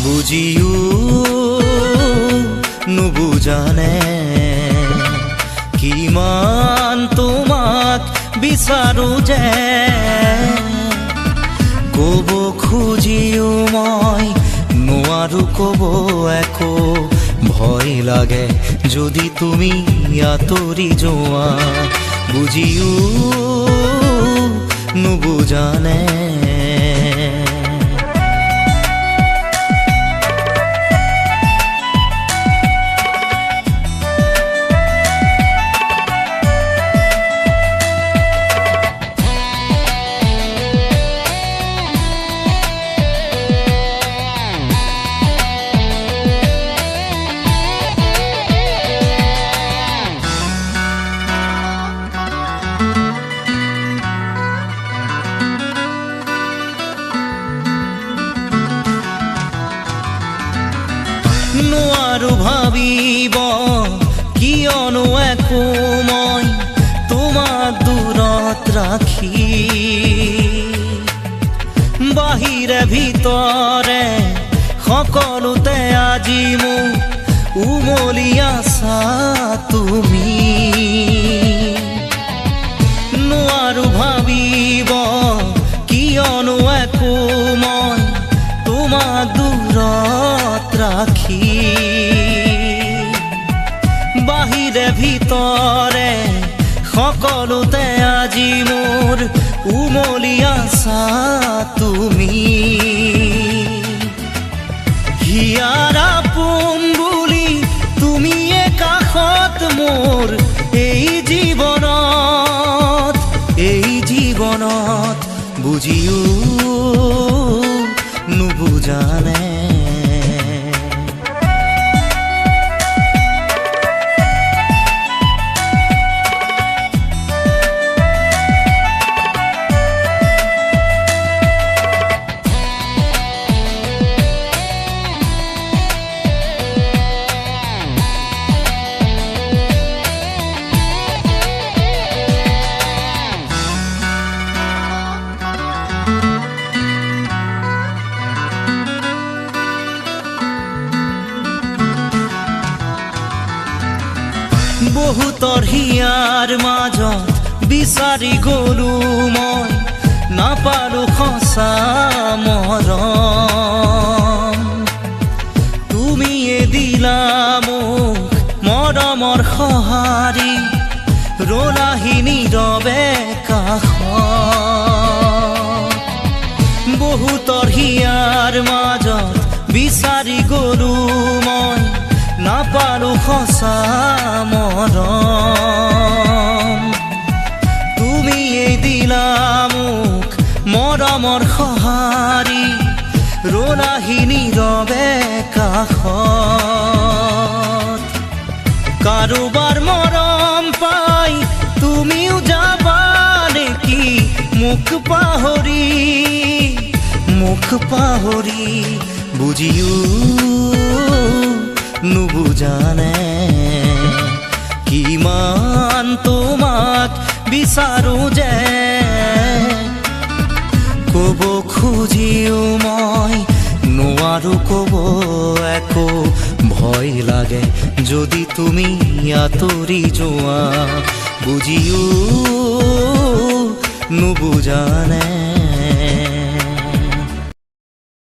বুজিও নুবুজানে কিমান তোমাক বিচাৰো যে ক'ব খুজিও মই নোৱাৰো ক'ব একো ভয় লাগে যদি তুমি আঁতৰি যোৱা বুজিও নুবুজানে নোৱাৰো ভাবিব কিয়নো একো মই তোমাক দূৰত ৰাখি বাহিৰে ভিতৰে সকলোতে আজি মোক উমলি আছা তুমি নোৱাৰো ভাবিব কিয়নো একো মই তোমাক দূৰত ৰাখি বাহিৰে ভিতৰে সকলোতে আজি মোৰ উমলি আছা তুমি হিয়াৰ আপোন বুলি তুমিয়ে কাষত মোৰ এই জীৱনত বুজিও নুবুজানে বহুতৰ হিয়াৰ মাজত বিচাৰি গলো মই নাপালো সঁচা মৰম তুমিয়ে দিলা মোক মৰমৰ সঁহাৰি ৰলাহি নীৰৱে কাষত বহুতৰ হিয়াৰ মাজত বিচাৰি গলো মই নাপালো সঁচা মৰম তুমিয়ে দিলা মোক মৰমৰ সঁহাৰি ৰলাহি নীৰৱে কাষত কাৰোবাৰ মৰম পাই তুমিও যাবা নেকি মোক পাহৰি বুজিও নুবুজানে কিমান তোমাক বিচাৰো যে ক'ব খুজিও মই নোৱাৰো ক'ব একো ভয় লাগে যদি তুমি আঁতৰি যোৱা বুজিও নুবুজানে